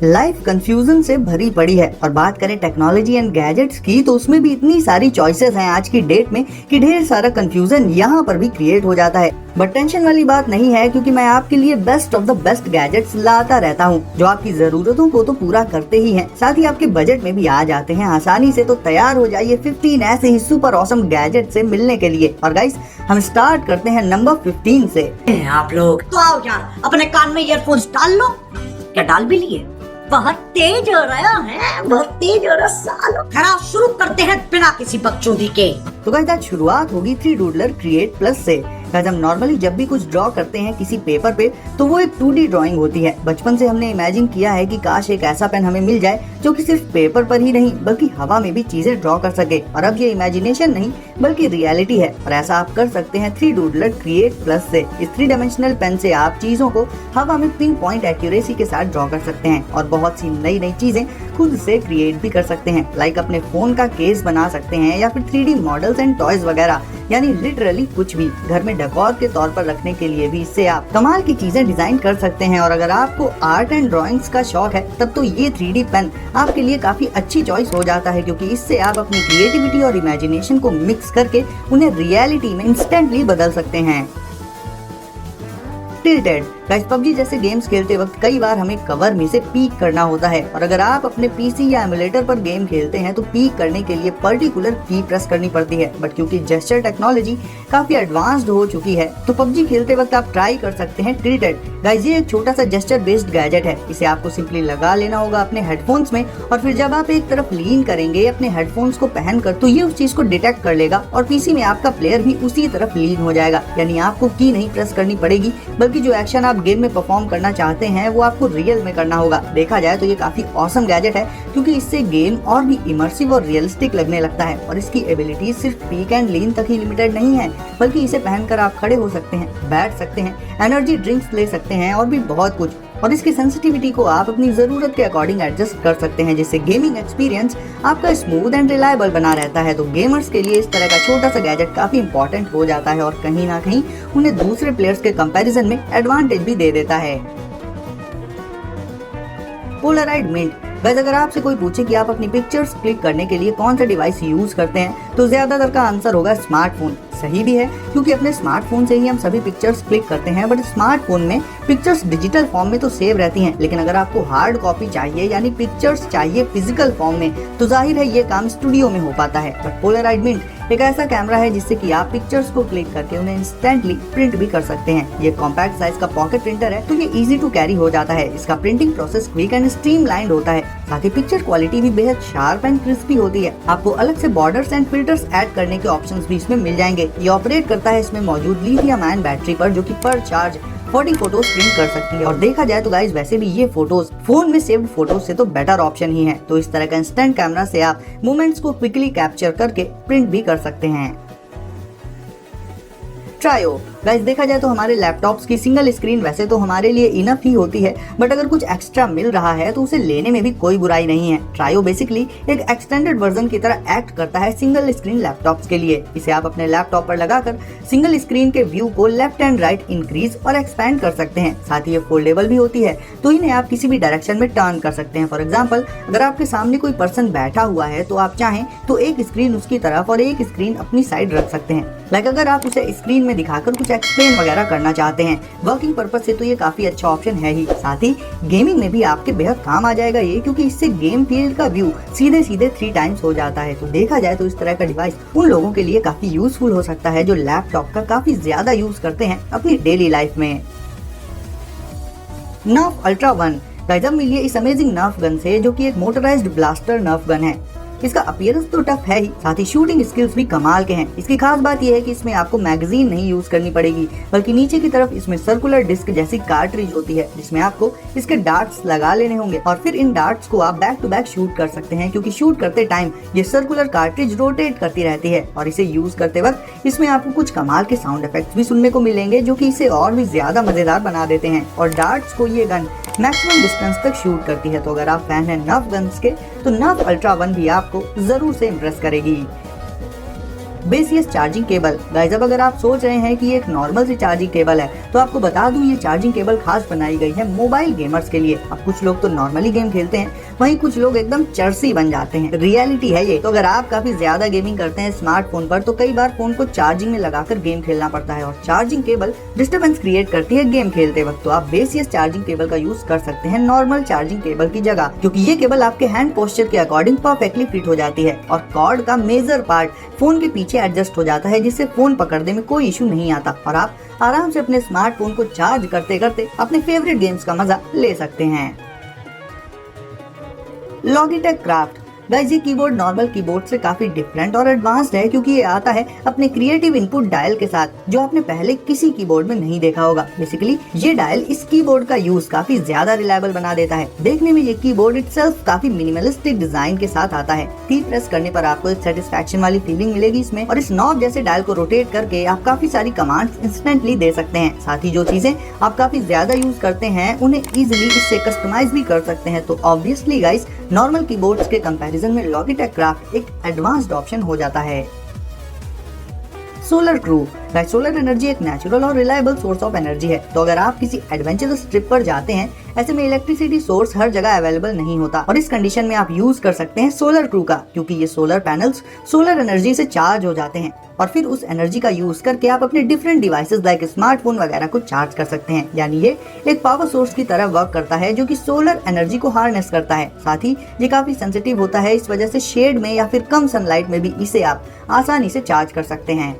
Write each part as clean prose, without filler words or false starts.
Life confusion से भरी पड़ी है और बात करें टेक्नोलॉजी एंड गैजेट्स की तो उसमें भी इतनी सारी चॉइसेस हैं आज की डेट में कि ढेर सारा कंफ्यूजन यहाँ पर भी क्रिएट हो जाता है। बट टेंशन वाली बात नहीं है, क्योंकि मैं आपके लिए best of the best gadgets लाता रहता हूँ जो आपकी जरूरतों को तो पूरा करते ही हैं, साथ ही आपके बजट में भी आ जाते हैं आसानी से। तो तैयार हो जाइए 15 ऐसे ही सुपर ऑसम गैजेट से मिलने के लिए। और गाइस, हम स्टार्ट करते हैं नंबर 15 से। आप लोग तो आओ यार, अपने कान में ईयरफोन्स डाल लो। क्या डाल भी लिए? बहुत तेज हो रहा है, बहुत तेज हो रहा सालो। खड़ा शुरू करते हैं बिना किसी बकचोदी के। तो गाइस, आज शुरुआत होगी 3 डूडलर क्रिएट प्लस से। गाइस, हम नॉर्मली जब भी कुछ ड्रॉ करते हैं किसी पेपर पे तो वो एक 2D ड्राइंग होती है। बचपन से हमने इमेजिन किया है कि काश एक ऐसा पेन हमें मिल जाए जो कि सिर्फ पेपर पर ही नहीं बल्कि हवा में भी चीजें ड्रॉ कर सके। और अब ये इमेजिनेशन नहीं बल्कि रियलिटी है, और ऐसा आप कर सकते हैं 3 डूडलर क्रिएट प्लस से। इस 3 डायमेंशनल पेन से आप चीजों को हवा में पिन पॉइंट एक्यूरेसी के साथ ड्रॉ कर सकते हैं और बहुत सी नई नई चीजें खुद से क्रिएट भी कर सकते हैं। लाइक अपने फोन का केस बना सकते हैं या फिर 3D मॉडल्स एंड टॉयज वगैरह, यानी लिटरली कुछ भी। घर में डेकोर के तौर पर रखने के लिए भी इससे आप कमाल की चीजें डिजाइन कर सकते हैं। और अगर आपको आर्ट एंड ड्राइंग्स का शौक है तब तो ये 3D पेन आपके लिए काफी अच्छी चॉइस हो जाता है, क्योंकि इससे आप अपनी क्रिएटिविटी और इमेजिनेशन को मिक्स करके उन्हें रियलिटी में इंस्टेंटली बदल सकते हैं। टिल्टेड। गाइस, पबजी जैसे गेम्स खेलते वक्त कई बार हमें कवर में से पीक करना होता है, और अगर आप अपने पीसी या एमुलेटर पर गेम खेलते हैं तो पीक करने के लिए पर्टिकुलर की प्रेस करनी पड़ती है। बट क्योंकि जेस्चर टेक्नोलॉजी काफी एडवांस्ड हो चुकी है तो पबजी खेलते वक्त आप ट्राई कर सकते हैं टिल्टेड। गाइस, ये एक छोटा सा जेस्चर बेस्ड गैजेट है। इसे आपको सिंपली लगा लेना होगा अपने हेडफोन्स में, और फिर जब आप एक तरफ लीन करेंगे अपने हेडफोन्स को पहनकर तो ये उस चीज को डिटेक्ट कर लेगा और पीसी में आपका प्लेयर भी उसी तरफ लीन हो जाएगा। यानी आपको की नहीं प्रेस करनी पड़ेगी, बल्कि जो एक्शन आप गेम में परफॉर्म करना चाहते हैं वो आपको रियल में करना होगा। देखा जाए तो ये काफी ऑसम गैजेट है, क्योंकि इससे गेम और भी इमर्सिव और रियलिस्टिक लगने लगता है। और इसकी एबिलिटी सिर्फ पीक एंड लीन तक ही लिमिटेड नहीं है, बल्कि इसे पहनकर आप खड़े हो सकते हैं, बैठ सकते हैं, एनर्जी ड्रिंक्स ले सकते हैं और भी बहुत कुछ। और इसकी सेंसिटिविटी को आप अपनी जरूरत के अकॉर्डिंग एडजस्ट कर सकते हैं, जिससे गेमिंग एक्सपीरियंस आपका स्मूथ एंड रिलायबल बना रहता है। तो गेमर्स के लिए इस तरह का छोटा सा गैजेट काफी इंपॉर्टेंट हो जाता है और कहीं ना कहीं उन्हें दूसरे प्लेयर्स के कंपैरिजन में एडवांटेज भी दे देता है। पोलराइड मिंट। वैसे अगर आपसे कोई पूछे कि आप अपनी पिक्चर्स क्लिक करने के लिए कौन सा डिवाइस यूज करते हैं तो ज्यादातर का आंसर होगा स्मार्टफोन। सही भी है, क्योंकि अपने स्मार्टफोन से ही हम सभी पिक्चर्स क्लिक करते हैं। बट स्मार्टफोन में पिक्चर्स डिजिटल फॉर्म में तो सेव रहती हैं, लेकिन अगर आपको हार्ड कॉपी चाहिए यानी पिक्चर्स चाहिए फिजिकल फॉर्म में तो जाहिर है ये काम स्टूडियो में हो पाता है। बट पोलराइड मिंट एक ऐसा कैमरा है जिससे कि आप पिक्चर्स को क्लिक करके उन्हें इंस्टेंटली प्रिंट भी कर सकते हैं। ये कॉम्पैक्ट साइज का पॉकेट प्रिंटर है, तो ये इजी टू कैरी हो जाता है। इसका printing process quick and streamlined होता है, साथ ही पिक्चर क्वालिटी भी बेहद शार्प एंड क्रिस्पी होती है। आपको अलग से बॉर्डर्स एंड फिल्टर्स ऐड करने के ऑप्शंस भी इसमें मिल जाएंगे। ये ऑपरेट करता है इसमें मौजूद लिथियम आयन बैटरी पर, जो कि पर चार्ज 40 फोटोज प्रिंट कर सकती है। और देखा जाए तो गाइस, वैसे भी ये फोटोज फोन में सेव्ड फोटोज से तो बेटर ऑप्शन ही है। तो इस तरह का इंस्टेंट कैमरा से आप मोमेंट्स को क्विकली कैप्चर करके प्रिंट भी कर सकते हैं। ट्रायो। गाइस, देखा जाए तो हमारे लैपटॉप्स की सिंगल स्क्रीन वैसे तो हमारे लिए इनफ ही होती है, बट अगर कुछ एक्स्ट्रा मिल रहा है तो उसे लेने में भी कोई बुराई नहीं है। ट्रायो बेसिकली एक एक्सटेंडेड वर्जन की तरह एक्ट करता है सिंगल स्क्रीन लैपटॉप्स के लिए। इसे आप अपने लैपटॉप पर लगाकर सिंगल स्क्रीन के व्यू को लेफ्ट एंड राइट इंक्रीज और एक्सपैंड कर सकते हैं। साथ ही ये फोल्डेबल भी होती है, तो इन्हें आप किसी भी डायरेक्शन में टर्न कर सकते हैं। फॉर एग्जाम्पल, अगर आपके सामने कोई पर्सन बैठा हुआ है तो आप चाहें तो एक स्क्रीन उसकी तरफ और एक स्क्रीन अपनी साइड रख सकते हैं। लाइक अगर आप उसे स्क्रीन में दिखाकर कुछ एक्सप्लेन वगैरह करना चाहते हैं वर्किंग पर्पज से तो ये काफी अच्छा ऑप्शन है ही। साथ ही गेमिंग में भी आपके बेहद काम आ जाएगा ये, क्योंकि इससे गेम फील्ड का व्यू सीधे सीधे 3 टाइम्स हो जाता है। तो देखा जाए तो इस तरह का डिवाइस उन लोगों के लिए काफी यूजफुल हो सकता है जो लैपटॉप का काफी ज्यादा यूज करते हैं अपनी डेली लाइफ में। नर्फ अल्ट्रा 1। गाइस, अब मिलिए इस अमेजिंग नर्फ गन से, जो कि एक मोटराइज्ड ब्लास्टर नर्फ गन है। इसका अपीयरेंस तो टफ है ही, साथ ही शूटिंग स्किल्स भी कमाल के हैं। इसकी खास बात यह है कि इसमें आपको मैगजीन नहीं यूज करनी पड़ेगी, बल्कि नीचे की तरफ इसमें सर्कुलर डिस्क जैसी कार्ट्रिज होती है, जिसमें आपको इसके डार्ट्स लगा लेने होंगे और फिर इन डार्ट्स को आप बैक टू बैक शूट कर सकते हैं, क्योंकि शूट करते टाइम ये सर्कुलर कार्ट्रिज रोटेट करती रहती है। और इसे यूज करते वक्त इसमें आपको कुछ कमाल के साउंड इफेक्ट्स भी सुनने को मिलेंगे, जो कि इसे और भी ज्यादा मजेदार बना देते हैं। और डार्ट्स को ये गन मैक्सिमम डिस्टेंस तक शूट करती है। तो अगर आप फैन हैं नर्फ गन्स के तो नर्फ अल्ट्रा 1 भी आपको जरूर से इम्प्रेस करेगी। बेसियस चार्जिंग केबल। गाइस अब अगर आप सोच रहे हैं कि ये एक नॉर्मल सी चार्जिंग केबल है, तो आपको बता दूं ये चार्जिंग केबल खास बनाई गई है मोबाइल गेमर्स के लिए। अब कुछ लोग तो नॉर्मली गेम खेलते हैं, वहीं कुछ लोग एकदम चरसी बन जाते हैं, रियलिटी है ये। तो अगर आप काफी ज्यादा गेमिंग करते हैं स्मार्टफोन पर, तो कई बार फोन को चार्जिंग में लगाकर गेम खेलना पड़ता है और चार्जिंग केबल डिस्टर्बेंस क्रिएट करती है गेम खेलते वक्त। तो आप बेसियस चार्जिंग केबल का यूज कर सकते हैं नॉर्मल चार्जिंग केबल की जगह, क्योंकि ये केबल आपके हैंड पोस्चर के अकॉर्डिंग परफेक्टली फिट हो जाती है और कॉर्ड का मेजर पार्ट फोन के पीछे एडजस्ट हो जाता है, जिससे फोन पकड़ने में कोई इशू नहीं आता और आप आराम से अपने स्मार्टफोन को चार्ज करते करते अपने फेवरेट गेम्स का मजा ले सकते हैं। Logitech craft. गाइस ये कीबोर्ड नॉर्मल कीबोर्ड से काफी डिफरेंट और एडवांस्ड है, क्योंकि ये आता है अपने क्रिएटिव इनपुट डायल के साथ, जो आपने पहले किसी कीबोर्ड में नहीं देखा होगा। बेसिकली ये डायल इस कीबोर्ड का यूज काफी ज्यादा रिलायबल बना देता है। देखने में ये कीबोर्ड इटसेल्फ काफी मिनिमलिस्टिक डिजाइन के साथ आता है। की प्रेस करने पर आपको एक सेटिस्फैक्शन वाली फीलिंग मिलेगी इसमें, और इस नॉब जैसे डायल को रोटेट करके आप काफी सारी कमांड्स इंस्टेंटली दे सकते हैं। साथ ही जो चीजें आप काफी ज्यादा यूज करते हैं उन्हें इजिली इससे कस्टमाइज भी कर सकते हैं। तो ऑब्वियसली गाइस नॉर्मल कीबोर्ड्स के कंपैरिजन में लॉगिटेक क्राफ्ट एक एडवांस्ड ऑप्शन हो जाता है। Solar crew. सोलर एनर्जी एक नेचुरल और रिलायबल सोर्स ऑफ एनर्जी है। तो अगर आप किसी एडवेंचरस ट्रिप पर जाते हैं, ऐसे में इलेक्ट्रिसिटी सोर्स हर जगह अवेलेबल नहीं होता और इस कंडीशन में आप यूज कर सकते हैं सोलर क्रू का, क्योंकि ये सोलर पैनल्स सोलर एनर्जी से चार्ज हो जाते हैं और फिर उस एनर्जी का यूज करके आप अपने डिफरेंट डिवाइसेस लाइक स्मार्टफोन वगैरह को चार्ज कर सकते हैं। यानी ये एक पावर सोर्स की तरह वर्क करता है, जो कि सोलर एनर्जी को हार्नेस करता है। साथ ही ये काफी सेंसिटिव होता है, इस वजह से शेड में या फिर कम सनलाइट में भी इसे आप आसानी से चार्ज कर सकते हैं।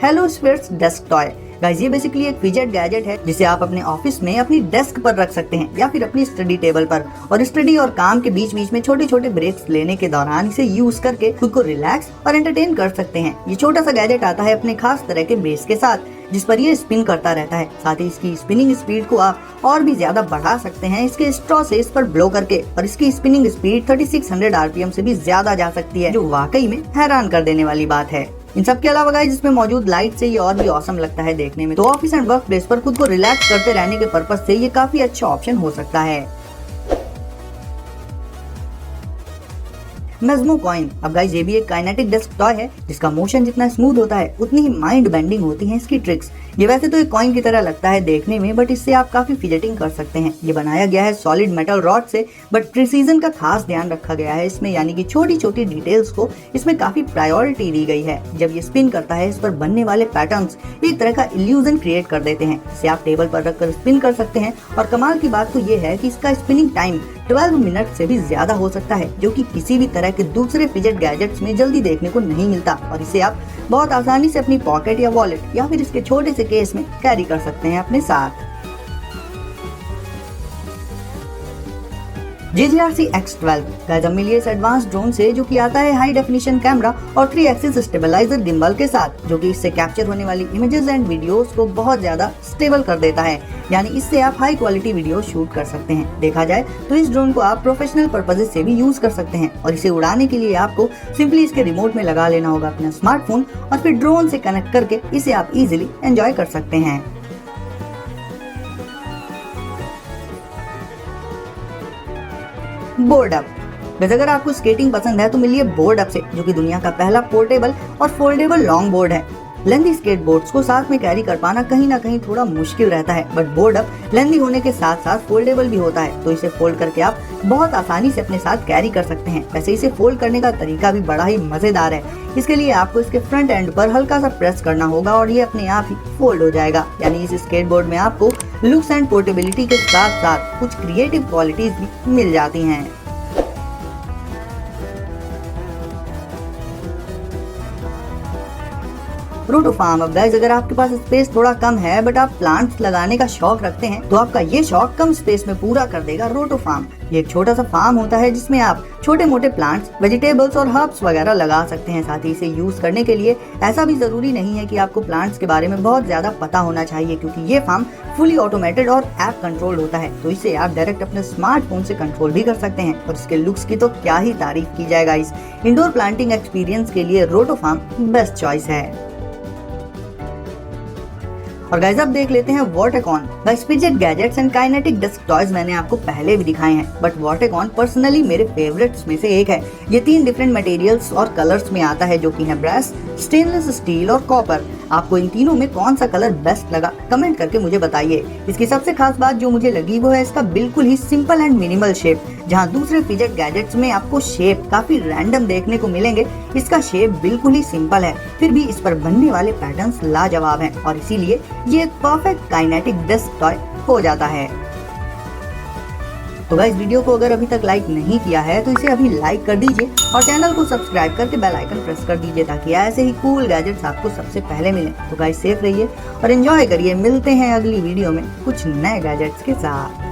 Hello spheres desk toy. Guys ये बेसिकली एक फिजेट गैजेट है, जिसे आप अपने ऑफिस में अपनी डेस्क पर रख सकते हैं या फिर अपनी स्टडी टेबल पर, और स्टडी और काम के बीच बीच में छोटे छोटे ब्रेक्स लेने के दौरान इसे यूज करके खुद को रिलैक्स और एंटरटेन कर सकते हैं। ये छोटा सा गैजेट आता है अपने खास तरह के बेस के साथ, जिस पर ये स्पिन करता रहता है। साथ ही इसकी स्पिनिंग स्पीड को आप और भी ज्यादा बढ़ा सकते हैं इसके स्ट्रॉ से इस पर ब्लो करके, और इसकी स्पिनिंग स्पीड 3600 आरपीएम से भी ज्यादा जा सकती है, जो वाकई में हैरान कर देने वाली बात है। इन सब के अलावा गाइस इसमें मौजूद लाइट से ये और भी ऑसम लगता है देखने में। तो ऑफिस एंड वर्क प्लेस पर खुद को रिलैक्स करते रहने के पर्पज से ये काफी अच्छा ऑप्शन हो सकता है। मेज़्मो कॉइन। अब गाइस ये भी एक काइनेटिक डेस्क टॉय है, जिसका मोशन जितना स्मूथ होता है उतनी ही माइंड बेंडिंग होती है इसकी ट्रिक्स। ये वैसे तो एक कॉइन की तरह लगता है देखने में, बट इससे आप काफी फिजेटिंग कर सकते हैं। ये बनाया गया है सॉलिड मेटल रॉड से, बट प्रिसीजन का खास ध्यान रखा गया है इसमें, यानी कि छोटी छोटी डिटेल्स को इसमें काफी प्रायोरिटी दी गई है। जब ये स्पिन करता है, इस पर बनने वाले पैटर्न्स एक तरह का इल्यूजन क्रिएट कर देते हैं। इसे आप टेबल पर रखकर स्पिन कर सकते हैं, और कमाल की बात तो ये है कि इसका स्पिनिंग टाइम 12 मिनट से भी ज्यादा हो सकता है, जो कि किसी भी तरह के दूसरे फिजेट गैजेट्स में जल्दी देखने को नहीं मिलता। और इसे आप बहुत आसानी से अपनी पॉकेट या वॉलेट या फिर इसके छोटे से केस में कैरी कर सकते हैं अपने साथ। JGRC X12। गाइस अब मिलिए इस एडवांस ड्रोन से, जो कि आता है हाई डेफिनेशन कैमरा और 3 एक्सिस स्टेबलाइजर गिम्बल के साथ, जो कि इससे कैप्चर होने वाली इमेजेस एंड वीडियोस को बहुत ज्यादा स्टेबल कर देता है। यानी इससे आप हाई क्वालिटी वीडियो शूट कर सकते हैं। देखा जाए तो इस ड्रोन को आप प्रोफेशनल पर्पजेस से भी यूज कर सकते हैं, और इसे उड़ाने के लिए आपको सिंपली इसके रिमोट में लगा लेना होगा अपना स्मार्टफोन, और फिर ड्रोन से कनेक्ट करके इसे आप इजिली एंजॉय कर सकते हैं। Board up. वैसे अगर आपको स्केटिंग पसंद है तो मिलिए बोर्ड अप से, जो कि दुनिया का पहला पोर्टेबल और फोल्डेबल लॉन्ग बोर्ड है। लेंथी स्केटबोर्ड्स को साथ में कैरी कर पाना कहीं ना कहीं थोड़ा मुश्किल रहता है, बट बोर्ड अप लेंथी होने के साथ साथ फोल्डेबल भी होता है, तो इसे फोल्ड करके आप बहुत आसानी से अपने साथ कैरी कर सकते हैं। वैसे इसे फोल्ड करने का तरीका भी बड़ा ही मजेदार है। इसके लिए आपको इसके फ्रंट एंड पर हल्का सा प्रेस करना होगा और ये अपने आप ही फोल्ड हो जाएगा। यानी इस स्केटबोर्ड में आपको लुक्स एंड पोर्टेबिलिटी के साथ साथ कुछ क्रिएटिव क्वालिटीज भी मिल जाती हैं। रोटोफार्म। अब गाइस अगर आपके पास स्पेस थोड़ा कम है बट आप प्लांट्स लगाने का शौक रखते हैं, तो आपका ये शौक कम स्पेस में पूरा कर देगा रोटोफार्म। ये एक छोटा सा फार्म होता है जिसमें आप छोटे मोटे प्लांट्स, वेजिटेबल्स और हर्ब्स वगैरह लगा सकते हैं। साथ ही इसे यूज करने के लिए ऐसा भी जरूरी नहीं है कि आपको प्लांट्स के बारे में बहुत ज्यादा पता होना चाहिए, क्योंकि ये फार्म फुली ऑटोमेटेड और ऐप कंट्रोल होता है, तो इसे आप डायरेक्ट अपने स्मार्टफोन से कंट्रोल भी कर सकते हैं। और इसके लुक्स की तो क्या ही तारीफ की जाएगा। इस इंडोर प्लांटिंग एक्सपीरियंस के लिए रोटोफार्म बेस्ट चॉइस है। और गाइस अब देख लेते हैं Watercon. Guys fidget gadgets and kinetic desk toys मैंने आपको पहले भी दिखाए हैं, बट वॉटरकॉन पर्सनली मेरे फेवरेट्स में से एक है। ये 3 डिफरेंट मटेरियल्स और कलर्स में आता है, जो कि है ब्रास, स्टेनलेस स्टील और कॉपर। आपको इन तीनों में कौन सा कलर बेस्ट लगा कमेंट करके मुझे बताइए। इसकी सबसे खास बात जो मुझे लगी वो है इसका बिल्कुल ही सिंपल एंड मिनिमल शेप। जहां दूसरे फिजेट गैजेट्स में आपको शेप काफी रैंडम देखने को मिलेंगे, इसका शेप बिल्कुल ही सिंपल है, फिर भी इस पर बनने वाले पैटर्न्स लाजवाब हैं और इसीलिए ये एक परफेक्ट काइनेटिक डेस्क टॉय हो जाता है। तो गाइस वीडियो को अगर अभी तक लाइक नहीं किया है तो इसे अभी लाइक कर दीजिए और चैनल को सब्सक्राइब करके बेल आइकन प्रेस कर दीजिए, ताकि ऐसे ही कूल गैजेट्स आपको सबसे पहले मिले। तो गाइस सेफ रहिए और एंजॉय करिए। मिलते हैं अगली वीडियो में कुछ नए गैजेट्स के साथ।